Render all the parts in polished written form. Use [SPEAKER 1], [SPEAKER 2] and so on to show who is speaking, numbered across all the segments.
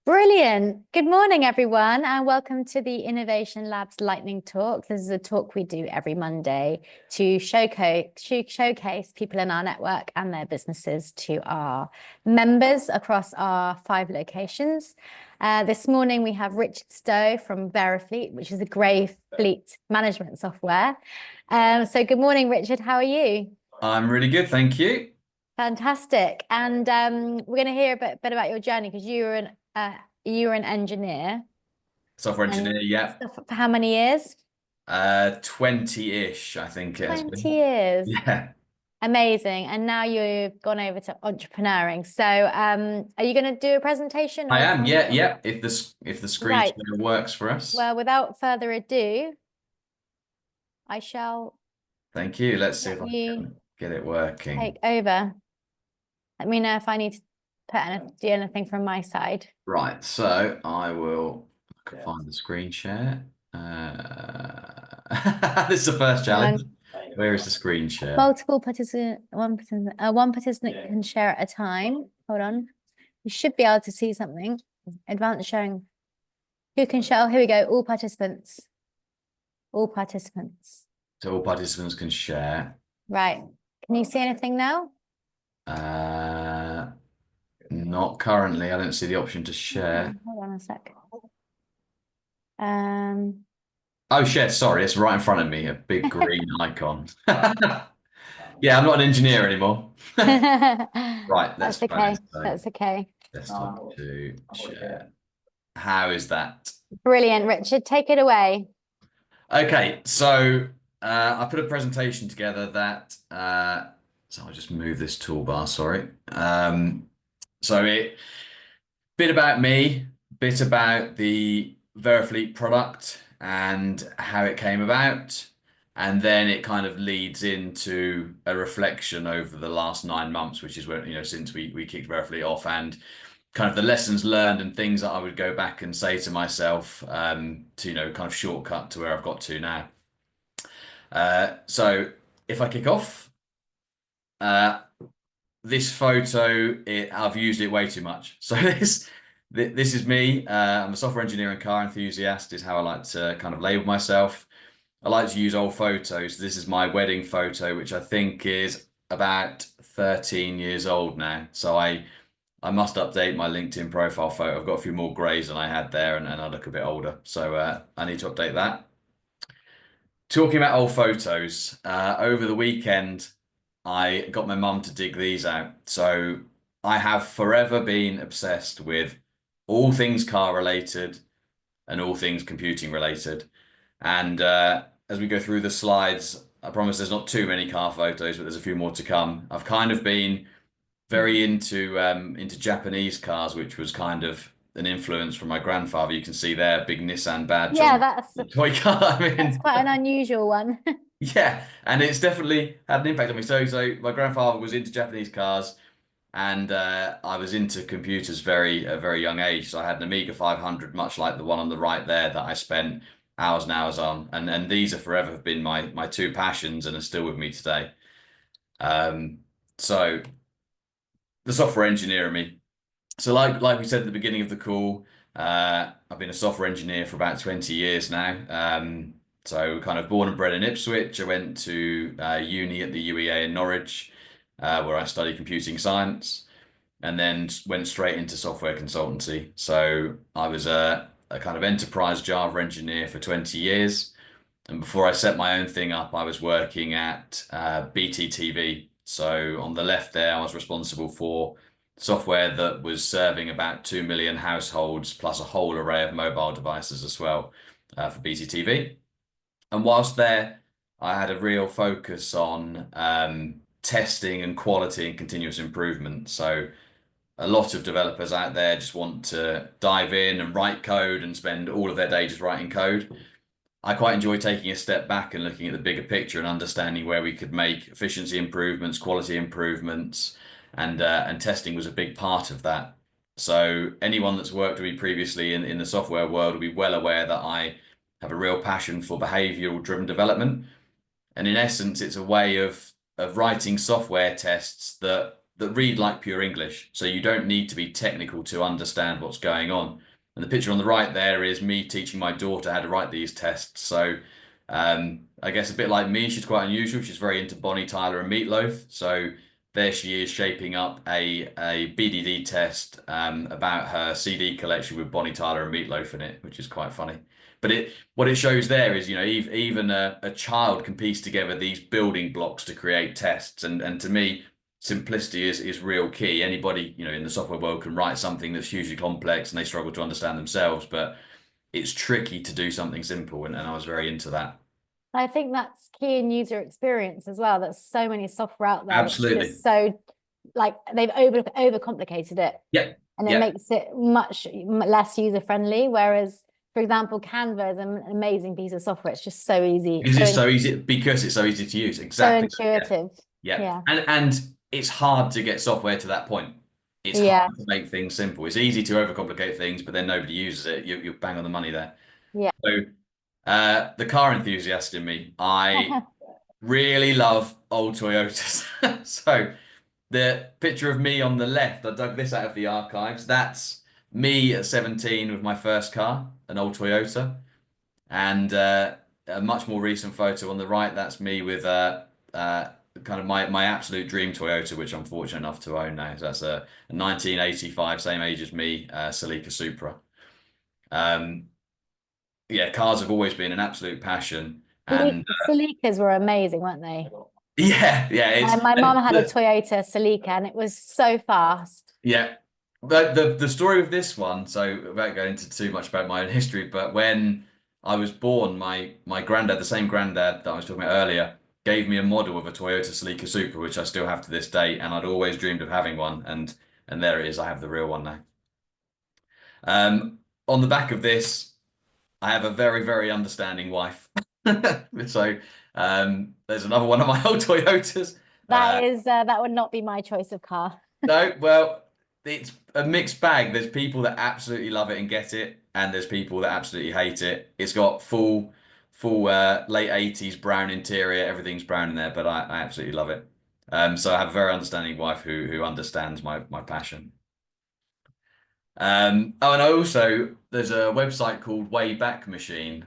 [SPEAKER 1] Brilliant. Good morning, everyone, and welcome to the Innovation Labs Lightning Talk. This is a talk we do every Monday to showcase people in our network and their businesses to our members across our 5 locations. This morning, we have Richard Stowe from VeriFleet, which is a grey fleet management software. So good morning, Richard. How are you?
[SPEAKER 2] I'm really good, thank you.
[SPEAKER 1] Fantastic. And we're going to hear a bit about your journey because you were an engineer.
[SPEAKER 2] Software
[SPEAKER 1] And
[SPEAKER 2] engineer, yeah.
[SPEAKER 1] for how many years?
[SPEAKER 2] 20-ish, I think it has
[SPEAKER 1] 20
[SPEAKER 2] been.
[SPEAKER 1] years.
[SPEAKER 2] Yeah.
[SPEAKER 1] Amazing. And now you've gone over to entrepreneuring. So are you going to do a presentation
[SPEAKER 2] I
[SPEAKER 1] or
[SPEAKER 2] am, yeah, yeah. If the screen
[SPEAKER 1] right?
[SPEAKER 2] share works for us.
[SPEAKER 1] Well, without further ado, I shall
[SPEAKER 2] Thank you. Let's see
[SPEAKER 1] let
[SPEAKER 2] if I
[SPEAKER 1] you
[SPEAKER 2] can get it working.
[SPEAKER 1] take over. Let me know if I need to do anything from my side.
[SPEAKER 2] Right, so I can find the screen share. This is the first
[SPEAKER 1] Hang
[SPEAKER 2] challenge.
[SPEAKER 1] on.
[SPEAKER 2] Where is the screen share?
[SPEAKER 1] Multiple participant, one participant can share at a time. Hold on. You should be able to see something. Advanced showing. Who can share? Oh, here we go. All participants. All participants.
[SPEAKER 2] So all participants can share.
[SPEAKER 1] Right. Can you see anything now?
[SPEAKER 2] Not currently. I don't see the option to share.
[SPEAKER 1] Hold on a sec. Um,
[SPEAKER 2] Oh, shit, sorry, it's right in front of me, a big green icon. Yeah, I'm not an engineer anymore. Right, let's
[SPEAKER 1] That's
[SPEAKER 2] try
[SPEAKER 1] okay.
[SPEAKER 2] this. So,
[SPEAKER 1] That's okay.
[SPEAKER 2] desktop to share. How is that?
[SPEAKER 1] Brilliant, Richard. Take it away.
[SPEAKER 2] Okay, so I put a presentation together so I'll just move this toolbar, sorry. So bit about me, bit about the VeriFleet product and how it came about. And then it kind of leads into a reflection over the last 9 months, which is when, since we kicked VeriFleet off, and kind of the lessons learned and things that I would go back and say to myself, to, kind of shortcut to where I've got to now. So if I kick off, this photo, I've used it way too much. So this is me. I'm a software engineer and car enthusiast is how I like to kind of label myself. I like to use old photos. This is my wedding photo, which I think is about 13 years old now. So I must update my LinkedIn profile photo. I've got a few more grays than I had there, and I look a bit older. So I need to update that. Talking about old photos, over the weekend, I got my mum to dig these out. So I have forever been obsessed with all things car related and all things computing related. And as we go through the slides, I promise there's not too many car photos, but there's a few more to come. I've kind of been very into Japanese cars, which was kind of an influence from my grandfather. You can see there, big Nissan badge
[SPEAKER 1] Yeah,
[SPEAKER 2] on
[SPEAKER 1] that's
[SPEAKER 2] the toy car I'm
[SPEAKER 1] that's
[SPEAKER 2] in.
[SPEAKER 1] quite an unusual one.
[SPEAKER 2] Yeah, and it's definitely had an impact on me. So my grandfather was into Japanese cars, and I was into computers a very young age. So I had an Amiga 500, much like the one on the right there, that I spent hours and hours on. And these have forever have been my two passions and are still with me today. So the software engineer in me. So like we said at the beginning of the call, I've been a software engineer for about 20 years now. So kind of born and bred in Ipswich. I went to uni at the UEA in Norwich, where I studied computing science, and then went straight into software consultancy. So I was a kind of enterprise Java engineer for 20 years. And before I set my own thing up, I was working at BTTV. So on the left there, I was responsible for software that was serving about 2 million households, plus a whole array of mobile devices as well, for BTTV. And whilst there, I had a real focus on testing and quality and continuous improvement. So a lot of developers out there just want to dive in and write code and spend all of their day just writing code. I quite enjoy taking a step back and looking at the bigger picture and understanding where we could make efficiency improvements, quality improvements, and testing was a big part of that. So anyone that's worked with me previously in the software world will be well aware that I have a real passion for behavioral driven development. And in essence, it's a way of writing software tests that that read like pure English. So you don't need to be technical to understand what's going on. And the picture on the right there is me teaching my daughter how to write these tests. So I guess a bit like me, she's quite unusual. She's very into Bonnie Tyler and Meatloaf. So there she is shaping up a BDD test about her CD collection with Bonnie Tyler and Meatloaf in it, which is quite funny. But what it shows there is, even a child can piece together these building blocks to create tests. And to me, simplicity is real key. Anybody, in the software world can write something that's hugely complex and they struggle to understand themselves, but it's tricky to do something simple. And I was very into that.
[SPEAKER 1] I think that's key in user experience as well. There's so many software out there that's
[SPEAKER 2] Absolutely.
[SPEAKER 1] just so like they've overcomplicated it,
[SPEAKER 2] Yeah.
[SPEAKER 1] and it
[SPEAKER 2] Yeah.
[SPEAKER 1] makes it much less user friendly. Whereas, for example, Canva is an amazing piece of software. It's just so easy,
[SPEAKER 2] Because it's so easy, because it's so easy to use.
[SPEAKER 1] so
[SPEAKER 2] Exactly. Yeah.
[SPEAKER 1] intuitive.
[SPEAKER 2] Yeah.
[SPEAKER 1] Yeah,
[SPEAKER 2] And it's hard to get software to that point. It's hard
[SPEAKER 1] yeah,
[SPEAKER 2] to make things simple. It's easy to overcomplicate things, but then nobody uses it. You bang on the money there.
[SPEAKER 1] yeah.
[SPEAKER 2] So the car enthusiast in me, I really love old Toyotas. So the picture of me on the left, I dug this out of the archives. That's me at 17 with my first car, an old Toyota. And a much more recent photo on the right, that's me with kind of my absolute dream Toyota, which I'm fortunate enough to own now. So that's a 1985, same age as me, Celica Supra. Um, yeah, cars have always been an absolute passion. And
[SPEAKER 1] Celicas were amazing, weren't they?
[SPEAKER 2] yeah,
[SPEAKER 1] My mum had a Toyota Celica, and it was so fast.
[SPEAKER 2] yeah. But the story of this one, so without going into too much about my own history, but when I was born, my granddad, the same granddad that I was talking about earlier, gave me a model of a Toyota Celica Supra, which I still have to this day, and I'd always dreamed of having one, and there it is, I have the real one now. On the back of this, I have a very, very understanding wife. So there's another one of my old Toyotas.
[SPEAKER 1] That would not be my choice of car.
[SPEAKER 2] No, well, it's a mixed bag. There's people that absolutely love it and get it, and there's people that absolutely hate it. It's got full late 80s brown interior. Everything's brown in there, but I absolutely love it. So I have a very understanding wife who understands my passion. Oh, and I also there's a website called Wayback Machine,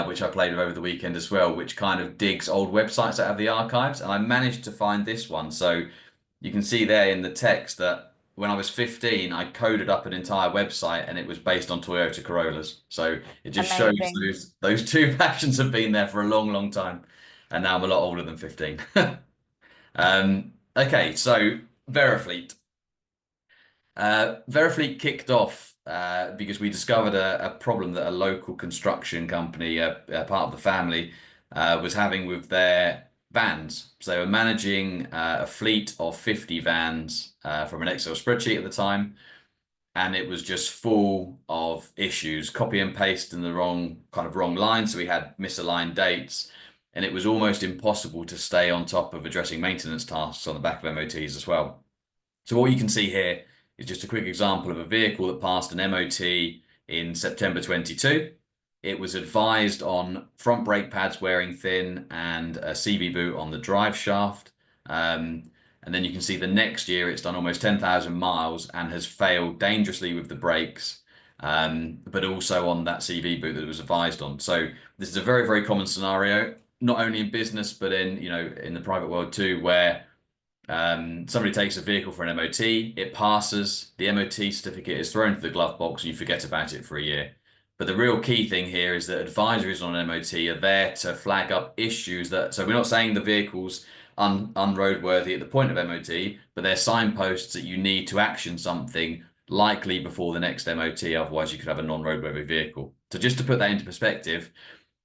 [SPEAKER 2] which I played with over the weekend as well, which kind of digs old websites out of the archives, and I managed to find this one. So you can see there in the text that when I was 15, I coded up an entire website, and it was based on Toyota Corollas. So it just shows
[SPEAKER 1] Amazing.
[SPEAKER 2] those two passions have been there for a long, long time, and now I'm a lot older than 15. Okay, so VeriFleet. VeriFleet kicked off because we discovered a problem that a local construction company, a part of the family, was having with their vans. So they were managing a fleet of 50 vans from an Excel spreadsheet at the time, and it was just full of issues, copy and paste in the wrong line. So we had misaligned dates, and it was almost impossible to stay on top of addressing maintenance tasks on the back of MOTs as well. So what you can see here is just a quick example of a vehicle that passed an MOT in September 22. It was advised on front brake pads wearing thin and a CV boot on the drive shaft. And then you can see the next year it's done almost 10,000 miles and has failed dangerously with the brakes, but also on that CV boot that it was advised on. So this is a very, very common scenario, not only in business, but in the private world too, where somebody takes a vehicle for an MOT, it passes, the MOT certificate is thrown into the glove box, and you forget about it for a year. But the real key thing here is that advisories on an MOT are there to flag up issues so we're not saying the vehicle's unroadworthy at the point of MOT, but they're signposts that you need to action something likely before the next MOT, otherwise you could have a non-roadworthy vehicle. So just to put that into perspective,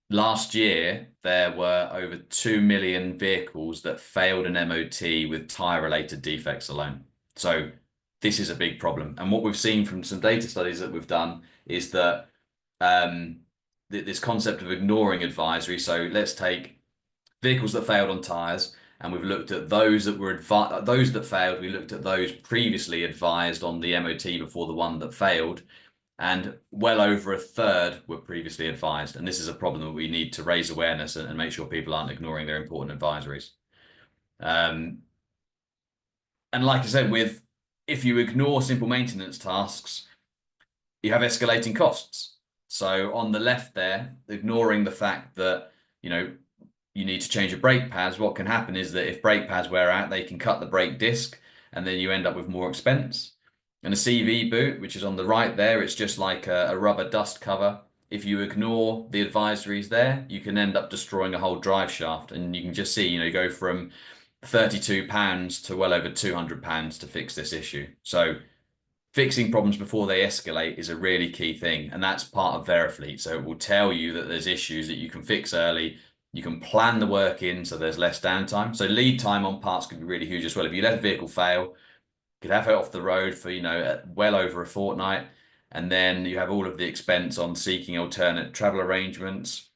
[SPEAKER 2] last year, there were over 2 million vehicles that failed an MOT with tyre-related defects alone. So this is a big problem. And what we've seen from some data studies that we've done is that this concept of ignoring advisory. So let's take vehicles that failed on tyres, and we've looked at those that failed. We looked at those previously advised on the MOT before the one that failed, and well over a third were previously advised. And this is a problem that we need to raise awareness and make sure people aren't ignoring their important advisories. And like I said, if you ignore simple maintenance tasks, you have escalating costs. So on the left there, ignoring the fact that, you know, you need to change your brake pads, what can happen is that if brake pads wear out, they can cut the brake disc and then you end up with more expense. And a CV boot, which is on the right there, it's just like a rubber dust cover. If you ignore the advisories there, you can end up destroying a whole drive shaft. And you can just see, you go from £32 to well over £200 to fix this issue. So fixing problems before they escalate is a really key thing, and that's part of VeriFleet. So it will tell you that there's issues that you can fix early. You can plan the work in so there's less downtime. So lead time on parts can be really huge as well. If you let a vehicle fail, you could have it off the road for, well over a fortnight, and then you have all of the expense on seeking alternate travel arrangements,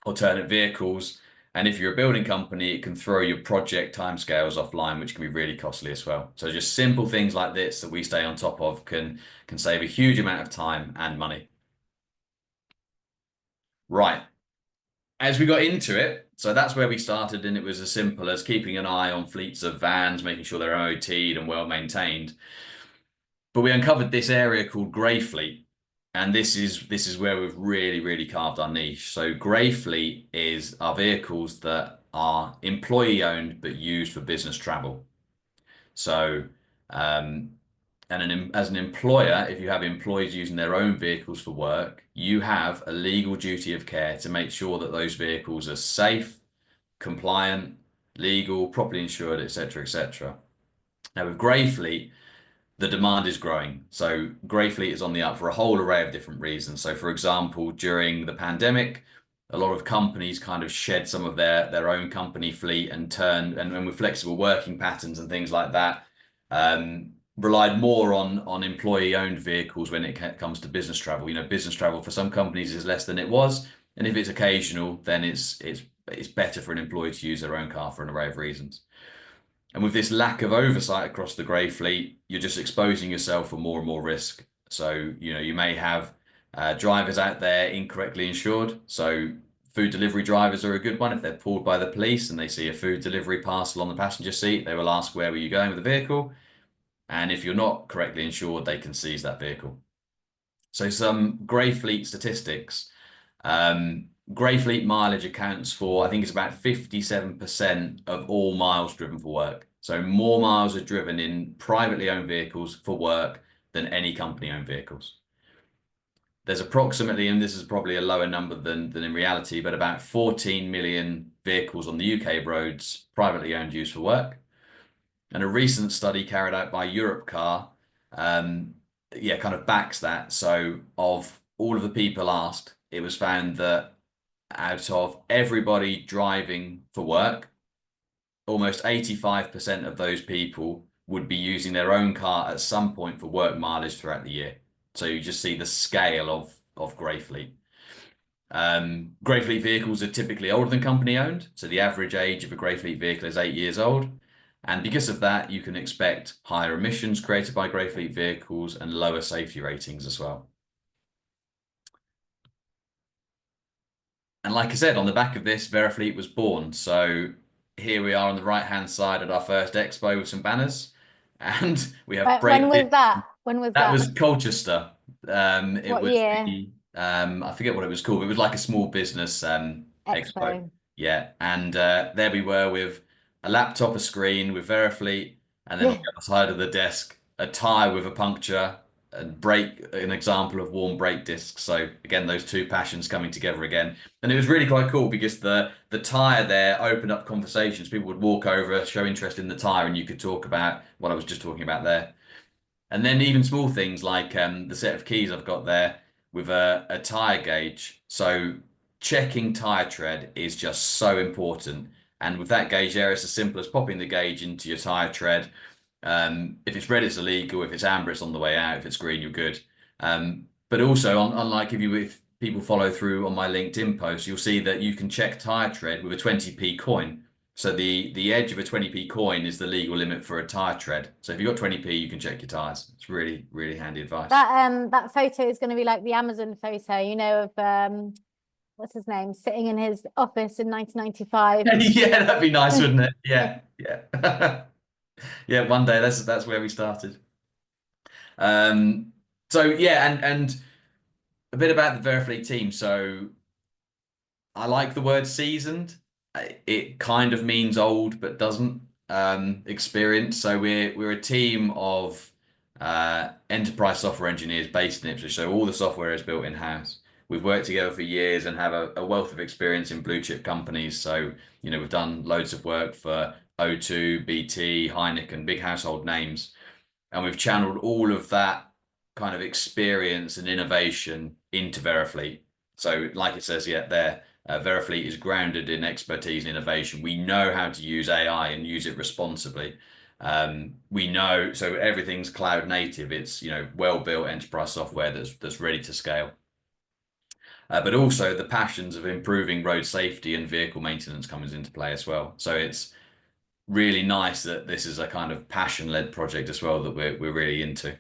[SPEAKER 2] alternate vehicles. And if you're a building company, it can throw your project timescales offline, which can be really costly as well. So just simple things like this that we stay on top of can save a huge amount of time and money. Right. As we got into it, so that's where we started, and it was as simple as keeping an eye on fleets of vans, making sure they're MOT'd and well maintained. But we uncovered this area called grey fleet. And this is where we've really carved our niche. So grey fleet is our vehicles that are employee owned but used for business travel. So as an employer, if you have employees using their own vehicles for work, you have a legal duty of care to make sure that those vehicles are safe, compliant, legal, properly insured, etc., etc. Now with grey fleet, the demand is growing. So grey fleet is on the up for a whole array of different reasons. So for example, during the pandemic, a lot of companies kind of shed some of their own company fleet and with flexible working patterns and things like that, relied more on employee owned vehicles when it comes to business travel. Business travel for some companies is less than it was. And if it's occasional, then it's better for an employee to use their own car for an array of reasons. And with this lack of oversight across the grey fleet, you're just exposing yourself for more and more risk. So, you may have drivers out there incorrectly insured. So food delivery drivers are a good one. If they're pulled by the police and they see a food delivery parcel on the passenger seat, they will ask, where were you going with the vehicle? And if you're not correctly insured, they can seize that vehicle. So some grey fleet statistics. Grey fleet mileage accounts for, I think it's about 57% of all miles driven for work. So more miles are driven in privately owned vehicles for work than any company owned vehicles. There's approximately, and this is probably a lower number than in reality, but about 14 million vehicles on the UK roads, privately owned, used for work. And a recent study carried out by Europcar, kind of backs that. So of all of the people asked, it was found that out of everybody driving for work, almost 85% of those people would be using their own car at some point for work mileage throughout the year. So you just see the scale of grey fleet. Grey fleet vehicles are typically older than company owned. So the average age of a grey fleet vehicle is 8 years old. And because of that, you can expect higher emissions created by grey fleet vehicles and lower safety ratings as well. And like I said, on the back of this, VeriFleet was born. So here we are on the right-hand side at our first expo with some banners. And we have
[SPEAKER 1] When was that? When was
[SPEAKER 2] that?
[SPEAKER 1] that?
[SPEAKER 2] Was Colchester. It
[SPEAKER 1] What
[SPEAKER 2] was
[SPEAKER 1] year?
[SPEAKER 2] I forget what it was called. It was like a small business expo.
[SPEAKER 1] Expo.
[SPEAKER 2] Yeah. And there we were with a laptop, a screen with VeriFleet, and then on
[SPEAKER 1] Yeah.
[SPEAKER 2] the other side of the desk, a tire with a puncture, and an example of worn brake discs. So again, those two passions coming together again. And it was really quite cool because the tire there opened up conversations. People would walk over, show interest in the tire, and you could talk about what I was just talking about there. And then even small things like the set of keys I've got there with a tire gauge. So checking tire tread is just so important. And with that gauge there, it's as simple as popping the gauge into your tire tread. If it's red, it's illegal. If it's amber, it's on the way out. If it's green, you're good. But also, unlike if people follow through on my LinkedIn post, you'll see that you can check tire tread with a 20p coin. So the edge of a 20p coin is the legal limit for a tire tread. So if you've got 20p, you can check your tires. It's really handy advice.
[SPEAKER 1] That photo is going to be like the Amazon photo, of what's his name, sitting in his office in 1995.
[SPEAKER 2] Yeah, that'd be nice, wouldn't it? Yeah. Yeah, one day that's where we started. Um, so yeah, and a bit about the VeriFleet team. So I like the word seasoned. It kind of means old, but doesn't. Experience. So we're a team of enterprise software engineers based in Ipswich. So all the software is built in-house. We've worked together for years and have a wealth of experience in blue chip companies. So, we've done loads of work for O2, BT, Heineken, big household names. And we've channeled all of that kind of experience and innovation into VeriFleet. So, like it says, yeah, there, VeriFleet is grounded in expertise and innovation. We know how to use AI and use it responsibly. We know, so everything's cloud native. It's, well built enterprise software that's ready to scale. But also the passions of improving road safety and vehicle maintenance comes into play as well. So it's really nice that this is a kind of passion-led project as well that we're really into,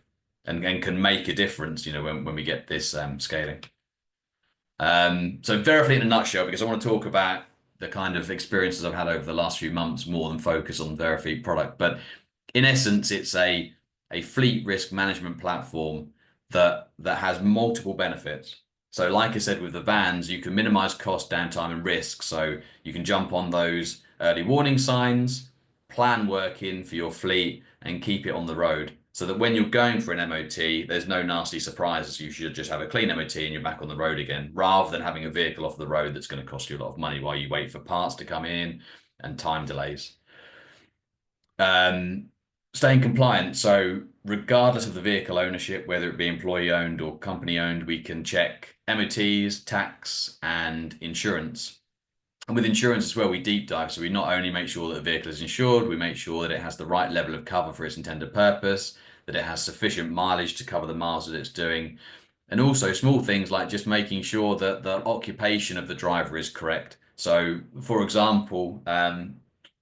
[SPEAKER 2] and can make a difference, when we get this scaling. So VeriFleet in a nutshell, because I want to talk about the kind of experiences I've had over the last few months more than focus on the VeriFleet product. But in essence, it's a fleet risk management platform that has multiple benefits. So like I said, with the vans, you can minimize cost, downtime, and risk. So you can jump on those early warning signs, plan work in for your fleet, and keep it on the road so that when you're going for an MOT, there's no nasty surprises. You should just have a clean MOT and you're back on the road again, rather than having a vehicle off the road that's going to cost you a lot of money while you wait for parts to come in and time delays. Staying compliant. So regardless of the vehicle ownership, whether it be employee owned or company owned, we can check MOTs, tax, and insurance. And with insurance as well, we deep dive. So we not only make sure that the vehicle is insured, we make sure that it has the right level of cover for its intended purpose, that it has sufficient mileage to cover the miles that it's doing. And also small things like just making sure that the occupation of the driver is correct. So, for example,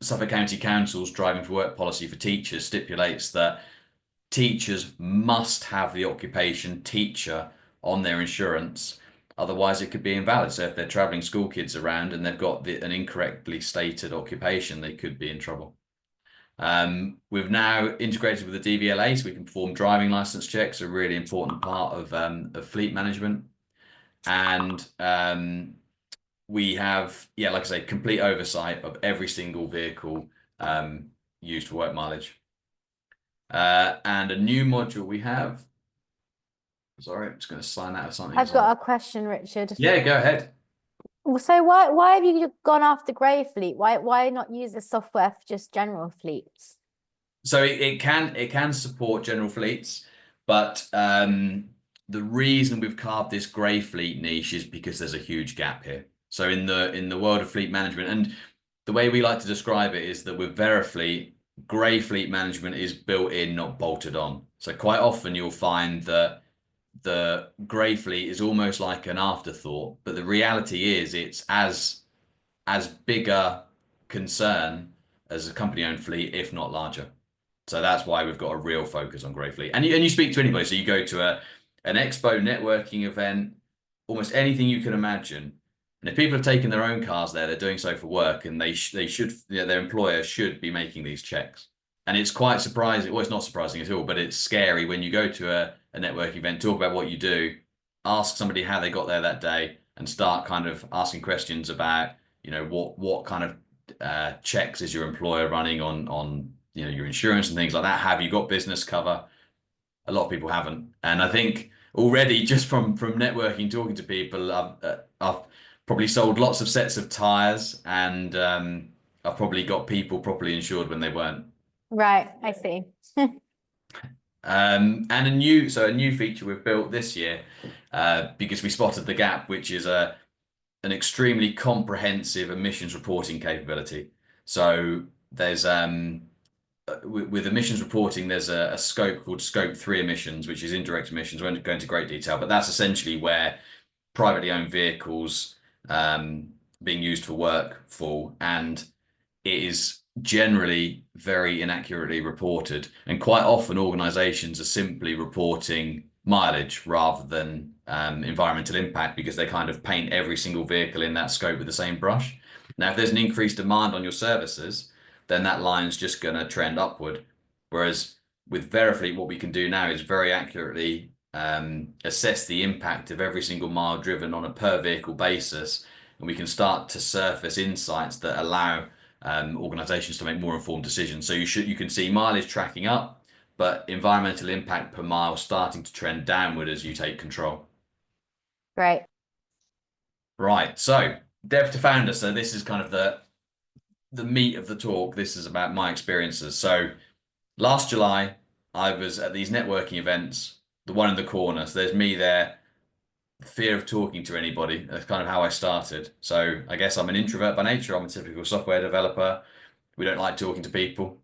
[SPEAKER 2] Suffolk County Council's driving for work policy for teachers stipulates that teachers must have the occupation teacher on their insurance. Otherwise, it could be invalid. So if they're traveling school kids around and they've got an incorrectly stated occupation, they could be in trouble. We've now integrated with the DVLA, so we can perform driving license checks, a really important part of fleet management. And we have, yeah, like I say, complete oversight of every single vehicle used for work mileage. And a new module we have. Sorry, I'm just going to sign out of something.
[SPEAKER 1] I've got a question, Richard.
[SPEAKER 2] Yeah, go ahead.
[SPEAKER 1] So why have you gone after grey fleet? Why not use the software for just general fleets?
[SPEAKER 2] So it can support general fleets, but the reason we've carved this grey fleet niche is because there's a huge gap here. So in the world of fleet management, and the way we like to describe it is that with VeriFleet, grey fleet management is built in, not bolted on. So quite often you'll find that the grey fleet is almost like an afterthought, but the reality is it's as big a concern as a company-owned fleet, if not larger. So that's why we've got a real focus on grey fleet. And you speak to anybody. So you go to an expo networking event, almost anything you can imagine. And if people have taken their own cars there, they're doing so for work, and they should, their employer should be making these checks. And it's quite surprising. Well, it's not surprising at all, but it's scary when you go to a networking event, talk about what you do, ask somebody how they got there that day, and start kind of asking questions about, what kind of checks is your employer running on your insurance and things like that. Have you got business cover? A lot of people haven't, and I think already just from networking, talking to people, I've probably sold lots of sets of tires, and I've probably got people properly insured when they weren't.
[SPEAKER 1] Right, I see.
[SPEAKER 2] And a new feature we've built this year, because we spotted the gap, which is an extremely comprehensive emissions reporting capability. So there's with emissions reporting, there's a scope called Scope 3 emissions, which is indirect emissions. I won't go into great detail, but that's essentially where privately owned vehicles being used for work fall, and it is generally very inaccurately reported. And quite often organizations are simply reporting mileage rather than environmental impact, because they kind of paint every single vehicle in that scope with the same brush. Now, if there's an increased demand on your services, then that line's just going to trend upward. Whereas with VeriFleet, what we can do now is very accurately assess the impact of every single mile driven on a per vehicle basis, and we can start to surface insights that allow organizations to make more informed decisions. So you can see mileage tracking up, but environmental impact per mile starting to trend downward as you take control.
[SPEAKER 1] Great.
[SPEAKER 2] Right. So dev to founder. So this is kind of the meat of the talk. This is about my experiences. So last July, I was at these networking events, the one in the corner. So there's me there, fear of talking to anybody. That's kind of how I started. So I guess I'm an introvert by nature. I'm a typical software developer. We don't like talking to people.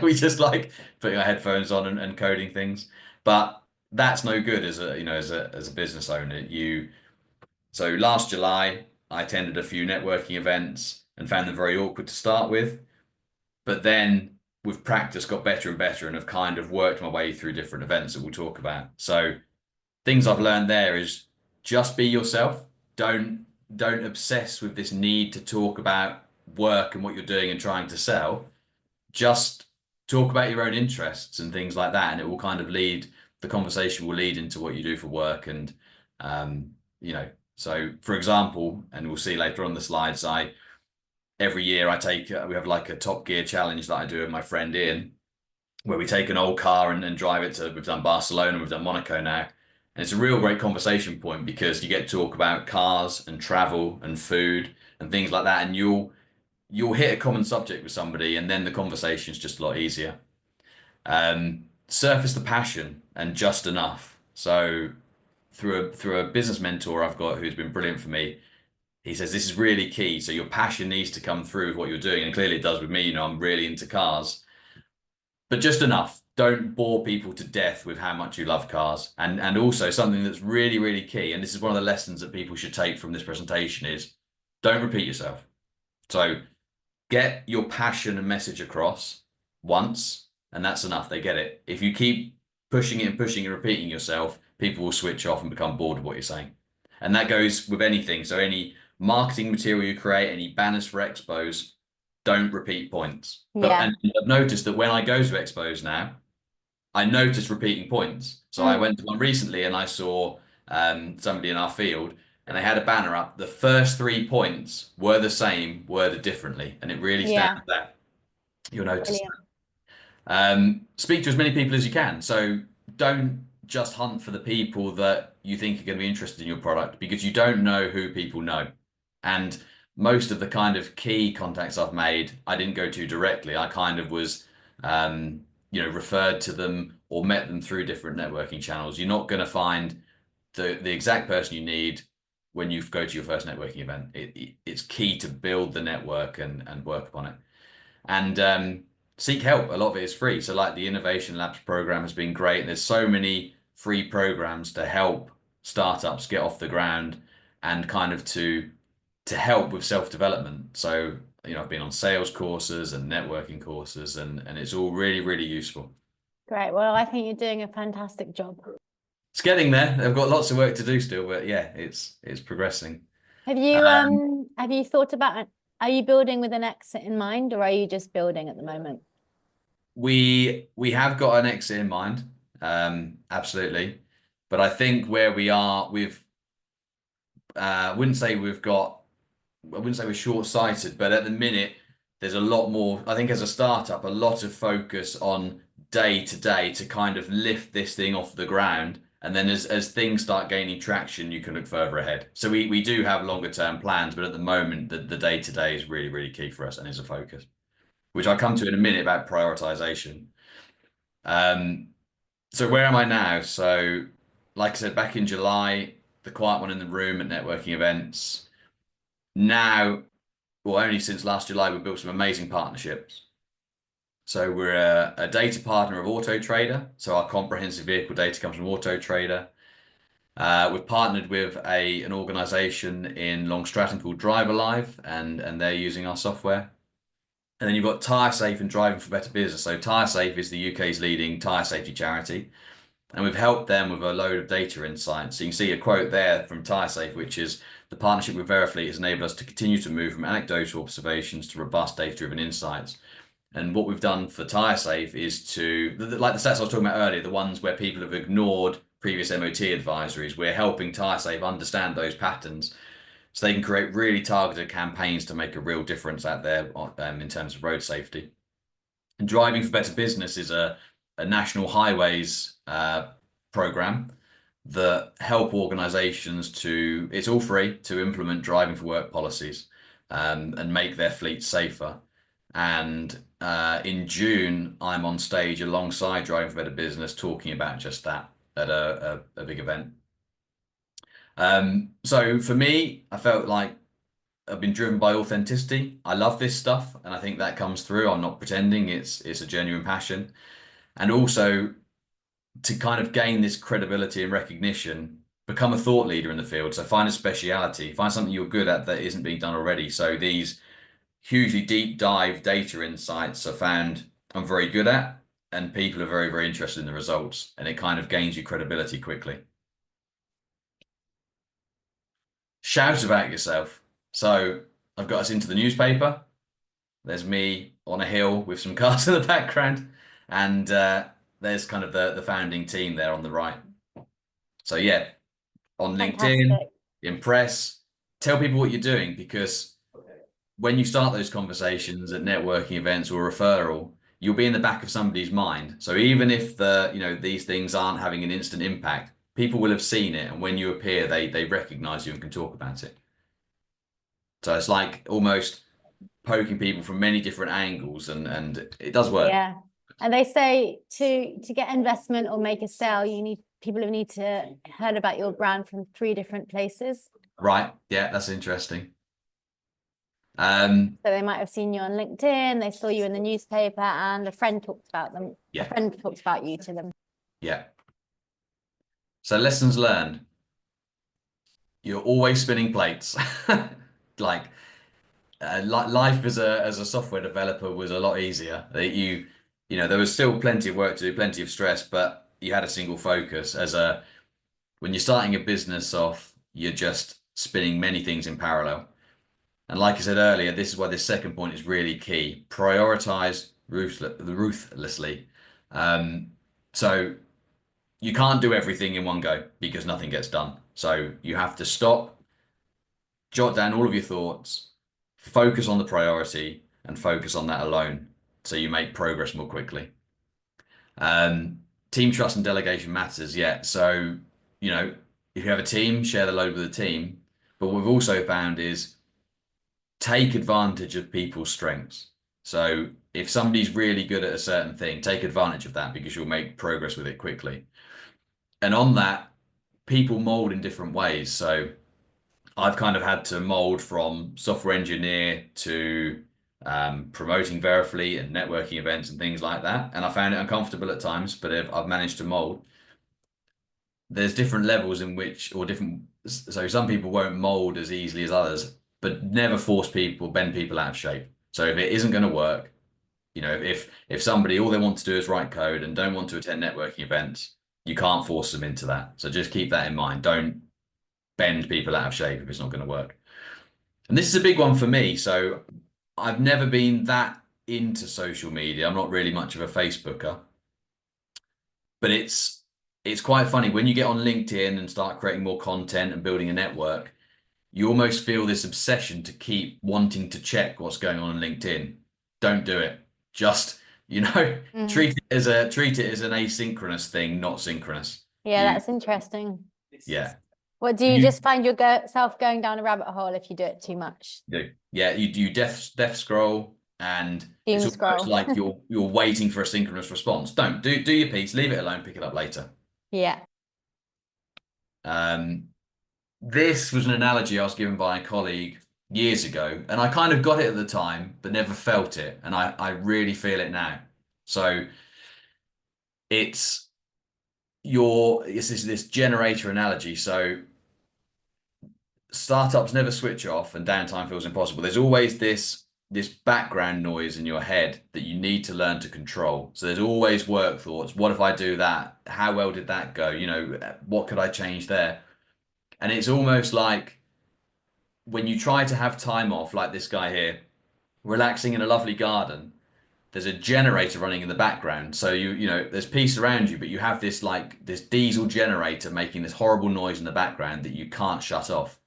[SPEAKER 2] We just like putting our headphones on and coding things. But that's no good as a, as a business owner. So last July, I attended a few networking events and found them very awkward to start with. But then with practice, got better and better and have kind of worked my way through different events that we'll talk about. So things I've learned there is just be yourself. Don't obsess with this need to talk about work and what you're doing and trying to sell. Just talk about your own interests and things like that, and it will kind of the conversation will lead into what you do for work. And so for example, and we'll see later on the slides, every year I take we have like a Top Gear challenge that I do with my friend Ian, where we take an old car and drive it to, we've done Barcelona, we've done Monaco now. And it's a real great conversation point because you get to talk about cars and travel and food and things like that. And you'll hit a common subject with somebody and then the conversation's just a lot easier. Surface the passion and just enough. So through a business mentor I've got who's been brilliant for me, he says this is really key. So your passion needs to come through with what you're doing. And clearly it does with me, I'm really into cars. But just enough. Don't bore people to death with how much you love cars. And also something that's really, really key, and this is one of the lessons that people should take from this presentation, is don't repeat yourself. So get your passion and message across once, and that's enough. They get it. If you keep pushing it and pushing and repeating yourself, people will switch off and become bored of what you're saying. And that goes with anything. So any marketing material you create, any banners for expos, don't repeat points. And I've noticed that when I go to expos now, I notice repeating points. So I went to one recently and I saw somebody in our field and they had a banner up. The first 3 points were the same, worded differently. And it really stands out. You'll notice that. Speak to as many people as you can. So don't just hunt for the people that you think are going to be interested in your product, because you don't know who people know. And most of the kind of key contacts I've made, I didn't go to directly. I kind of was, referred to them or met them through different networking channels. You're not going to find the exact person you need when you go to your first networking event. It's key to build the network and work upon it. And seek help. A lot of it is free. So like the Innovation Labs program has been great. And there's so many free programs to help startups get off the ground and kind of to help with self-development. So, I've been on sales courses and networking courses and it's all really, really useful.
[SPEAKER 1] Great. Well, I think you're doing a fantastic job.
[SPEAKER 2] It's getting there. I've got lots of work to do still, but yeah, it's progressing.
[SPEAKER 1] Have you thought about, are you building with an exit in mind, or are you just building at the moment?
[SPEAKER 2] We have got an exit in mind, absolutely. But I think where we are, I wouldn't say we're short-sighted, but at the minute, there's a lot more, I think as a startup, a lot of focus on day to day to kind of lift this thing off the ground. And then as things start gaining traction, you can look further ahead. So we do have longer term plans, but at the moment, the day to day is really, really key for us and is a focus, which I'll come to in a minute about prioritization. So where am I now? So like I said, back in July, the quiet one in the room at networking events. Now, well, only since last July, we've built some amazing partnerships. So we're a data partner of Auto Trader. So our comprehensive vehicle data comes from Auto Trader. We've partnered with an organization in Long Stratton called Driver Live, and they're using our software. And then you've got Tyre Safe and Driving for Better Business. So Tyre Safe is the UK's leading tyre safety charity. And we've helped them with a load of data insights. So you can see a quote there from Tyre Safe, which is, the partnership with VeriFleet has enabled us to continue to move from anecdotal observations to robust data-driven insights. And what we've done for TireSafe is like the stats I was talking about earlier, the ones where people have ignored previous MOT advisories, we're helping TireSafe understand those patterns so they can create really targeted campaigns to make a real difference out there in terms of road safety. And Driving for Better Business is a national highways program that help organizations it's all free, to implement driving for work policies and make their fleet safer. And in June, I'm on stage alongside Driving for Better Business talking about just that at a big event. So for me, I felt like I've been driven by authenticity. I love this stuff, and I think that comes through. I'm not pretending. It's a genuine passion. And also to kind of gain this credibility and recognition, become a thought leader in the field. So find a speciality, find something you're good at that isn't being done already. So these hugely deep dive data insights are found I'm very good at, and people are very, very interested in the results, and it kind of gains you credibility quickly. Shout about yourself. So I've got us into the newspaper. There's me on a hill with some cars in the background, and there's kind of the founding team there on the right. So yeah, on LinkedIn,
[SPEAKER 1] Fantastic.
[SPEAKER 2] impress, tell people what you're doing, because when you start those conversations at networking events or referral, you'll be in the back of somebody's mind. So even if these things aren't having an instant impact, people will have seen it, and when you appear, they recognize you and can talk about it. So it's like almost poking people from many different angles, and it does work.
[SPEAKER 1] Yeah. And they say to get investment or make a sale, people need to heard about your brand from 3 different places.
[SPEAKER 2] Right. Yeah, that's interesting.
[SPEAKER 1] So they might have seen you on LinkedIn, they saw you in the newspaper, and a friend talked about them.
[SPEAKER 2] Yeah.
[SPEAKER 1] A friend talked about you to them.
[SPEAKER 2] Yeah. So lessons learned. You're always spinning plates. Like life as a software developer was a lot easier. There was still plenty of work to do, plenty of stress, but you had a single focus. When you're starting a business off, you're just spinning many things in parallel. And like I said earlier, this is why this second point is really key. Prioritize ruthlessly. So you can't do everything in one go because nothing gets done. So you have to stop, jot down all of your thoughts, focus on the priority, and focus on that alone, so you make progress more quickly. Team trust and delegation matters, yeah. So, if you have a team, share the load with the team. But what we've also found is take advantage of people's strengths. So if somebody's really good at a certain thing, take advantage of that because you'll make progress with it quickly. And on that, people mold in different ways. So I've kind of had to mold from software engineer to promoting VeriFleet and networking events and things like that. And I found it uncomfortable at times, but I've managed to mold. There's different levels in which, or different, so some people won't mold as easily as others, but never bend people out of shape. So if it isn't going to work, if somebody, all they want to do is write code and don't want to attend networking events, you can't force them into that. So just keep that in mind. Don't bend people out of shape if it's not going to work. And this is a big one for me. So I've never been that into social media. I'm not really much of a Facebooker, but it's quite funny when you get on LinkedIn and start creating more content and building a network, you almost feel this obsession to keep wanting to check what's going on LinkedIn. Don't do it. Just, treat it as an asynchronous thing, not synchronous.
[SPEAKER 1] Yeah, that's interesting.
[SPEAKER 2] Yeah.
[SPEAKER 1] What do you just find yourself going down a rabbit hole if you do it too much?
[SPEAKER 2] Yeah, you death scroll, and
[SPEAKER 1] Doom
[SPEAKER 2] it's
[SPEAKER 1] scroll.
[SPEAKER 2] almost like you're waiting for a synchronous response. Don't do your piece, leave it alone, pick it up later.
[SPEAKER 1] Yeah.
[SPEAKER 2] This was an analogy I was given by a colleague years ago, and I kind of got it at the time, but never felt it, and I really feel it now. So it's this generator analogy. So startups never switch off and downtime feels impossible. There's always this background noise in your head that you need to learn to control. So there's always work thoughts. What if I do that? How well did that go? What could I change there? And it's almost like when you try to have time off, like this guy here, relaxing in a lovely garden, there's a generator running in the background. So there's peace around you, but you have this diesel generator making this horrible noise in the background that you can't shut off.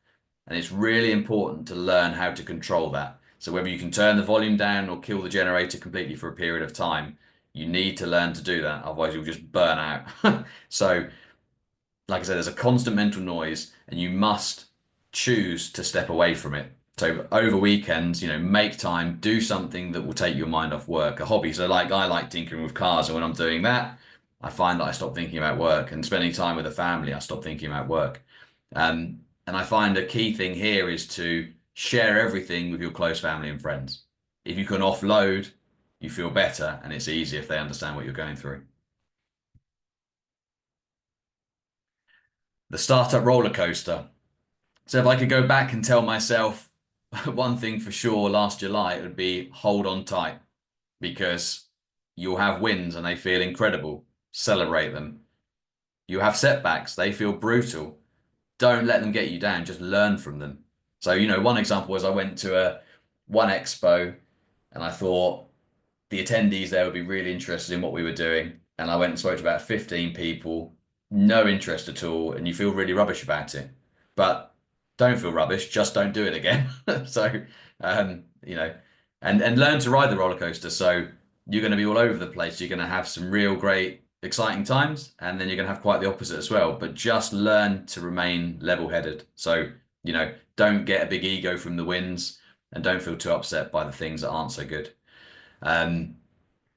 [SPEAKER 2] And it's really important to learn how to control that. So whether you can turn the volume down or kill the generator completely for a period of time, you need to learn to do that. Otherwise, you'll just burn out. So, like I said, there's a constant mental noise, and you must choose to step away from it. So over weekends, make time, do something that will take your mind off work, a hobby. So like I like tinkering with cars, and when I'm doing that, I find that I stop thinking about work, and spending time with the family, I stop thinking about work. And I find a key thing here is to share everything with your close family and friends. If you can offload, you feel better, and it's easier if they understand what you're going through. The startup roller coaster. So if I could go back and tell myself one thing for sure last July, it would be hold on tight, because you'll have wins and they feel incredible. Celebrate them. You have setbacks, they feel brutal. Don't let them get you down, just learn from them. So, one example was I went to one expo, and I thought the attendees there would be really interested in what we were doing. And I went and spoke to about 15 people, no interest at all, and you feel really rubbish about it. But don't feel rubbish, just don't do it again. So, um, you know, and learn to ride the roller coaster. So you're going to be all over the place. You're going to have some real great, exciting times, and then you're going to have quite the opposite as well. But just learn to remain level-headed. So, don't get a big ego from the wins, and don't feel too upset by the things that aren't so good. Um,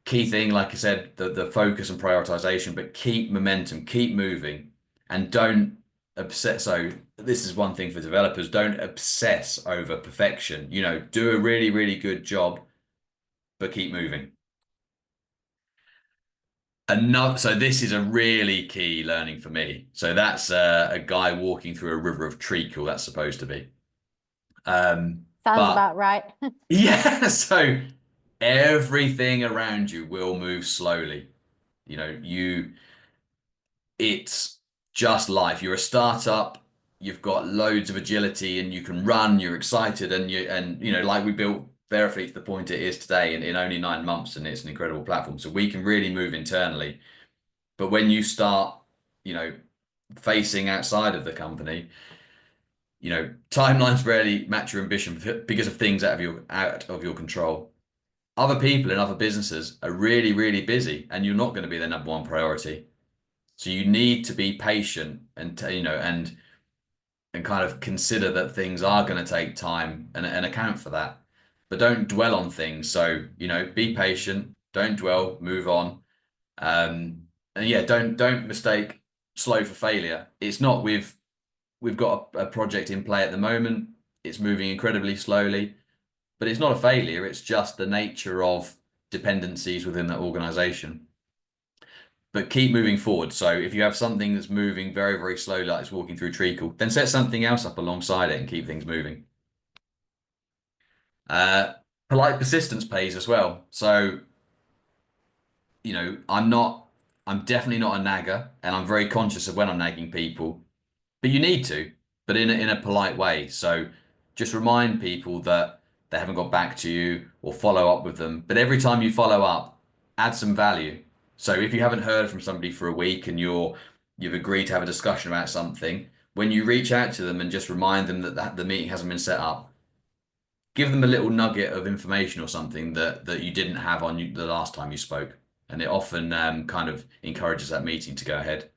[SPEAKER 2] Key thing, like I said, the focus and prioritization, but keep momentum, keep moving, and don't obsess. So this is one thing for developers: don't obsess over perfection. Do a really, really good job, but keep moving. So this is a really key learning for me. So that's a guy walking through a river of treacle. That's supposed to be.
[SPEAKER 1] Sounds
[SPEAKER 2] But
[SPEAKER 1] about right.
[SPEAKER 2] yeah, so everything around you will move slowly. You know, you it's just life. You're a startup, you've got loads of agility, and you can run, you're excited, and like we built VeriFleet to the point it is today in only 9 months, and it's an incredible platform. So we can really move internally. But when you start, you know, facing outside of the company, timelines rarely match your ambition because of things out of your control. Other people in other businesses are really, really busy, and you're not going to be their number one priority. So you need to be patient and kind of consider that things are going to take time and account for that. But don't dwell on things. So, be patient, don't dwell, move on. And yeah, don't mistake slow for failure. It's not. We've got a project in play at the moment. It's moving incredibly slowly, but it's not a failure. It's just the nature of dependencies within the organization. But keep moving forward. So if you have something that's moving very, very slowly, like it's walking through treacle, then set something else up alongside it and keep things moving. Uh, Polite persistence pays as well. So, I'm definitely not a nagger, and I'm very conscious of when I'm nagging people. But you need to, but in a polite way. So just remind people that they haven't got back to you, or follow up with them. But every time you follow up, add some value. So if you haven't heard from somebody for a week, and you've agreed to have a discussion about something, when you reach out to them and just remind them that the meeting hasn't been set up, give them a little nugget of information or something that you didn't have on you the last time you spoke. And it often kind of encourages that meeting to go ahead.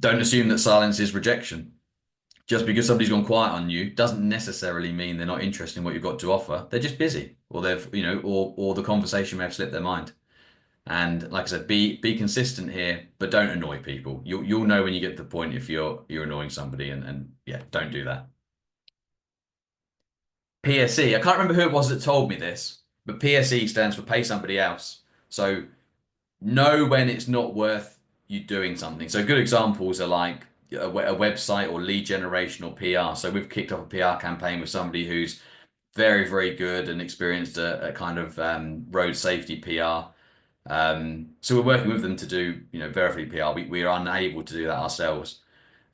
[SPEAKER 2] Don't assume that silence is rejection. Just because somebody's gone quiet on you doesn't necessarily mean they're not interested in what you've got to offer. They're just busy, or or the conversation may have slipped their mind. And like I said, be consistent here, but don't annoy people. You'll know when you get to the point if you're annoying somebody, and yeah, don't do that. PSE, I can't remember who it was that told me this, but PSE stands for pay somebody else. So know when it's not worth you doing something. So good examples are like a website or lead generation or PR. So we've kicked off a PR campaign with somebody who's very, very good and experienced a kind of road safety PR. So we're working with them to do, VeriFleet PR. We are unable to do that ourselves.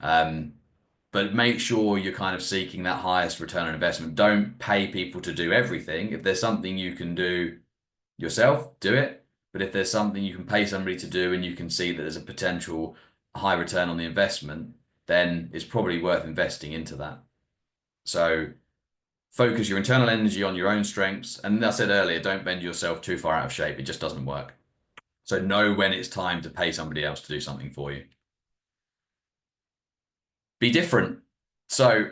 [SPEAKER 2] But make sure you're kind of seeking that highest return on investment. Don't pay people to do everything. If there's something you can do yourself, do it. But if there's something you can pay somebody to do and you can see that there's a potential high return on the investment, then it's probably worth investing into that. So focus your internal energy on your own strengths. And as I said earlier, don't bend yourself too far out of shape. It just doesn't work. So know when it's time to pay somebody else to do something for you. Be different. So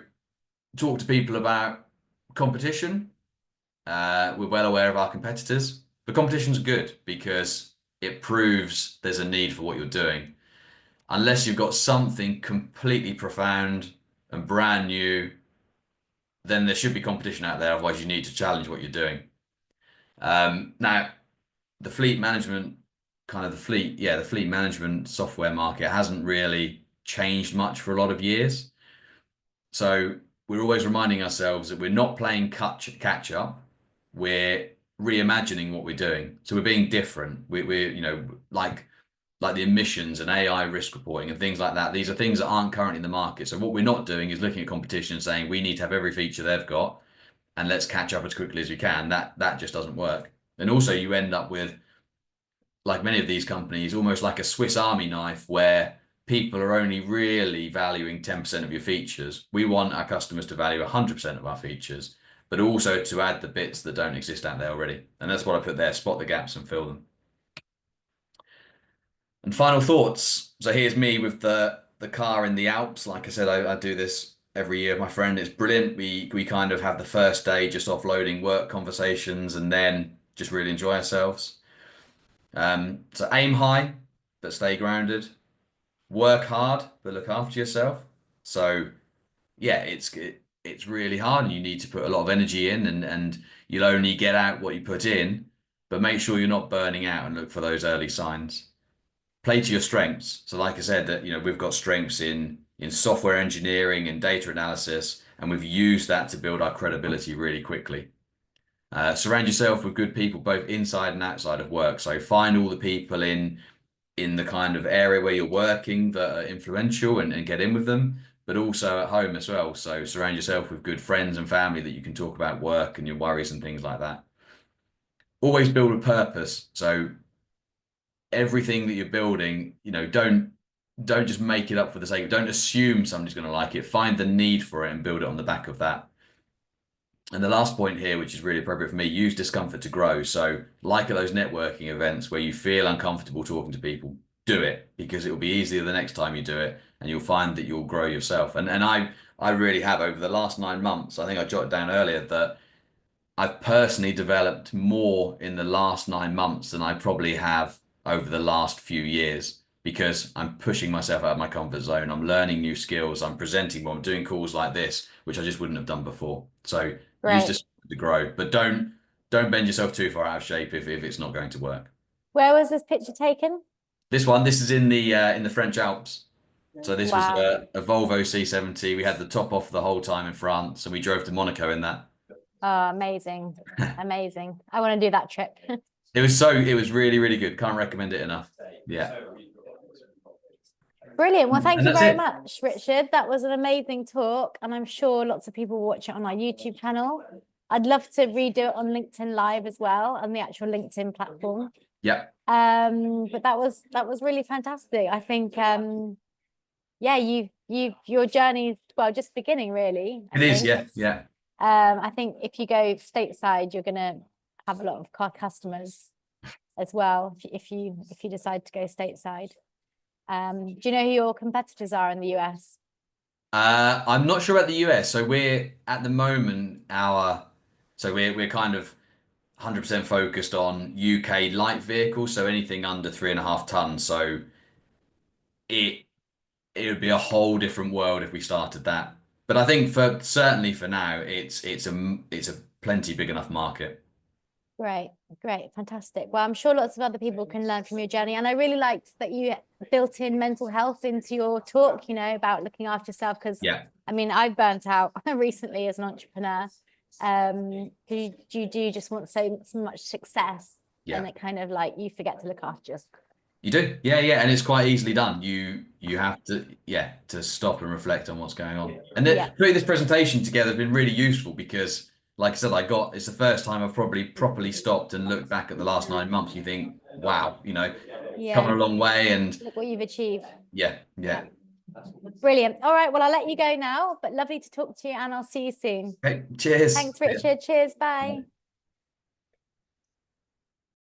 [SPEAKER 2] talk to people about competition. We're well aware of our competitors, but competition's good because it proves there's a need for what you're doing. Unless you've got something completely profound and brand new, then there should be competition out there. Otherwise, you need to challenge what you're doing. Now, the fleet management, the fleet management software market hasn't really changed much for a lot of years. So we're always reminding ourselves that we're not playing catch up. We're reimagining what we're doing. So we're being different. We're like the emissions and AI risk reporting and things like that. These are things that aren't currently in the market. So what we're not doing is looking at competition and saying we need to have every feature they've got and let's catch up as quickly as we can. That just doesn't work. And also you end up with, like many of these companies, almost like a Swiss Army knife where people are only really valuing 10% of your features. We want our customers to value 100% of our features, but also to add the bits that don't exist out there already. And that's what I put there, spot the gaps and fill them. And final thoughts. So here's me with the car in the Alps. Like I said, I do this every year with my friend. It's brilliant. We kind of have the first day just offloading work conversations and then just really enjoy ourselves. So aim high, but stay grounded. Work hard, but look after yourself. So yeah, it's really hard, and you need to put a lot of energy in, and you'll only get out what you put in. But make sure you're not burning out, and look for those early signs. Play to your strengths. So like I said, that we've got strengths in software engineering and data analysis, and we've used that to build our credibility really quickly. Surround yourself with good people, both inside and outside of work. So find all the people in the kind of area where you're working that are influential and get in with them, but also at home as well. So surround yourself with good friends and family that you can talk about work and your worries and things like that. Always build a purpose. So everything that you're building, don't just make it up for the sake of, don't assume somebody's going to like it. Find the need for it and build it on the back of that. And the last point here, which is really appropriate for me, use discomfort to grow. So, like at those networking events where you feel uncomfortable talking to people, do it because it will be easier the next time you do it, and you'll find that you'll grow yourself. And I really have over the last 9 months. I think I jotted down earlier that I've personally developed more in the last 9 months than I probably have over the last few years because I'm pushing myself out of my comfort zone. I'm learning new skills. I'm presenting more. I'm doing calls like this, which I just wouldn't have done before. So use
[SPEAKER 1] Right.
[SPEAKER 2] this to grow, but don't bend yourself too far out of shape if it's not going to work.
[SPEAKER 1] Where was this picture taken?
[SPEAKER 2] This is in the French Alps. So this was
[SPEAKER 1] Wow.
[SPEAKER 2] a Volvo C70. We had the top off the whole time in France, and we drove to Monaco in that.
[SPEAKER 1] Oh, amazing. Amazing. I want to do that trip.
[SPEAKER 2] It was really, really good. Can't recommend it enough. Yeah.
[SPEAKER 1] Brilliant. Well, thank
[SPEAKER 2] And
[SPEAKER 1] you
[SPEAKER 2] that's
[SPEAKER 1] very
[SPEAKER 2] it.
[SPEAKER 1] much, Richard. That was an amazing talk, and I'm sure lots of people will watch it on our YouTube channel. I'd love to redo it on LinkedIn Live as well, on the actual LinkedIn platform.
[SPEAKER 2] Yeah.
[SPEAKER 1] But that was really fantastic. I think yeah, your journey's just beginning, really.
[SPEAKER 2] It is, yeah, yeah.
[SPEAKER 1] I think if you go stateside, you're gonna have a lot of car customers as well if you decide to go stateside. Do you know who your competitors are in the US?
[SPEAKER 2] I'm not sure about the US. So we're at the moment we're kind of 100% focused on UK light vehicles, so anything under 3.5 tons. So it it would be a whole different world if we started that. But I think for certainly for now, it's a plenty big enough market.
[SPEAKER 1] Great, great, fantastic. Well, I'm sure lots of other people can learn from your journey. And I really liked that you built in mental health into your talk, about looking after yourself. Because
[SPEAKER 2] Yeah,
[SPEAKER 1] I mean, I've burnt out recently as an entrepreneur. You do just want so much success, and
[SPEAKER 2] yeah.
[SPEAKER 1] it kind of like you forget to look after yourself.
[SPEAKER 2] You do, yeah, yeah, and it's quite easily done. You have to, to stop and reflect on what's going on. And then
[SPEAKER 1] Yeah,
[SPEAKER 2] putting this presentation together has been really useful because like I said, it's the first time I've probably properly stopped and looked back at the last 9 months. You think, wow, coming
[SPEAKER 1] Yeah.
[SPEAKER 2] a long way, and
[SPEAKER 1] Look what you've achieved.
[SPEAKER 2] yeah,
[SPEAKER 1] Yeah.
[SPEAKER 2] yeah.
[SPEAKER 1] Brilliant. All right. Well, I'll let you go now, but lovely to talk to you and I'll see you soon.
[SPEAKER 2] Okay, cheers.
[SPEAKER 1] Thanks, Richard. Cheers. Bye.